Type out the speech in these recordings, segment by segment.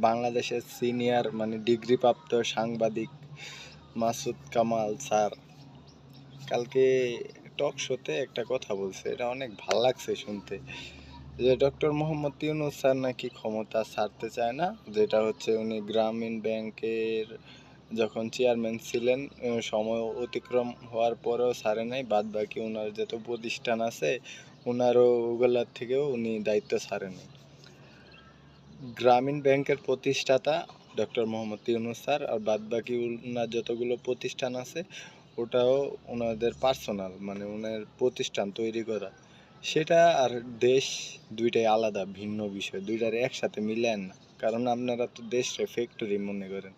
বাংলাদেশের সিনিয়র মানে ডিগ্রিপ্রাপ্ত সাংবাদিক মাসুদ কামাল স্যার কালকে টক শোতে একটা কথা বলছে, এটা অনেক ভাল লাগছে শুনতে, যে ডক্টর মোহাম্মদ ইউনূস স্যার নাকি ক্ষমতা ছাড়তে চায় না। যেটা হচ্ছে উনি গ্রামীণ ব্যাংকের যখন চেয়ারম্যান ছিলেন, সময় অতিক্রম হওয়ার পরেও ছাড়ে নাই, বাদ বাকি ওনার যত প্রতিষ্ঠান আছে ওনারও ওগুলার থেকেও উনি দায়িত্ব ছাড়ে নাই। গ্রামীণ ব্যাংকের প্রতিষ্ঠাতা ডক্টর মোহাম্মদ ইউনূস স্যার, আর বাদ বাকি ওনার যতগুলো প্রতিষ্ঠান আছে ওটাও ওনাদের পার্সোনাল, মানে ওনার প্রতিষ্ঠান তৈরি করা। সেটা আর দেশ দুইটাই আলাদা, ভিন্ন বিষয়, দুইটারে একসাথে মিলেন না। কারণ আপনারা তো দেশরে ফ্যাক্টরি মনে করেন।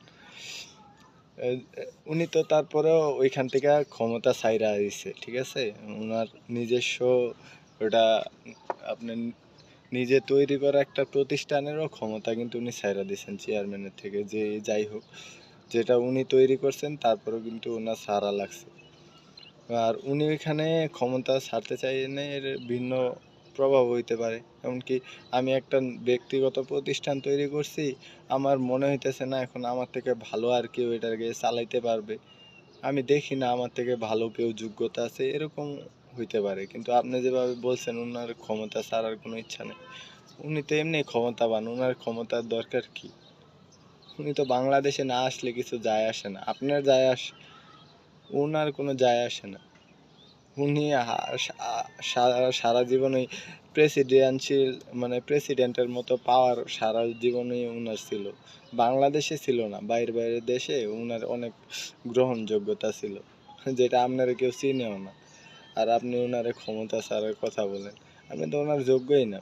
উনি তো তারপরেও ওইখান থেকে ক্ষমতা ছাইরা দিছে, ঠিক আছে। ওনার নিজস্ব ওটা আপনার নিজে তৈরি করা একটা প্রতিষ্ঠানেরও ক্ষমতা কিন্তু উনি ছাইরা দিয়েছেন চেয়ারম্যানের থেকে, যে যাই হোক, যেটা উনি তৈরি করছেন তারপরেও কিন্তু ওনার ছাড়া লাগছে। আর উনি ওইখানে ক্ষমতা ছাড়তে চাইলে এর ভিন্ন প্রভাব হইতে পারে। এমনকি আমি একটা ব্যক্তিগত প্রতিষ্ঠান তৈরি করছি, আমার মনে হইতেছে না এখন আমার থেকে ভালো আর কেউ এটাকে চালাইতে পারবে, আমি দেখি না আমার থেকে ভালো কেউ যোগ্যতা আছে, এরকম হইতে পারে। কিন্তু আপনি যেভাবে বলছেন ওনার ক্ষমতা ছাড়ার কোনো ইচ্ছা নেই, উনি তো এমনি ক্ষমতাবান, ওনার ক্ষমতার দরকার কি? উনি তো বাংলাদেশে না আসলে কিছু যায় আসে না, আপনার যায় আসে, ওনার কোনো যায় আসে না। উনি সারা জীবন ওই প্রেসিডেন্সিয়াল মানে প্রেসিডেন্টের মতো পাওয়ার সারা জীবনই উনার ছিল, বাংলাদেশে ছিল না, বাইরের দেশে উনার অনেক গ্রহণযোগ্যতা ছিল, যেটা আপনারা কেউ চিনেও না। আর আপনি ওনারে ক্ষমতা ছাড়ার কথা বলেন, আপনি তো ওনার যোগ্যই না।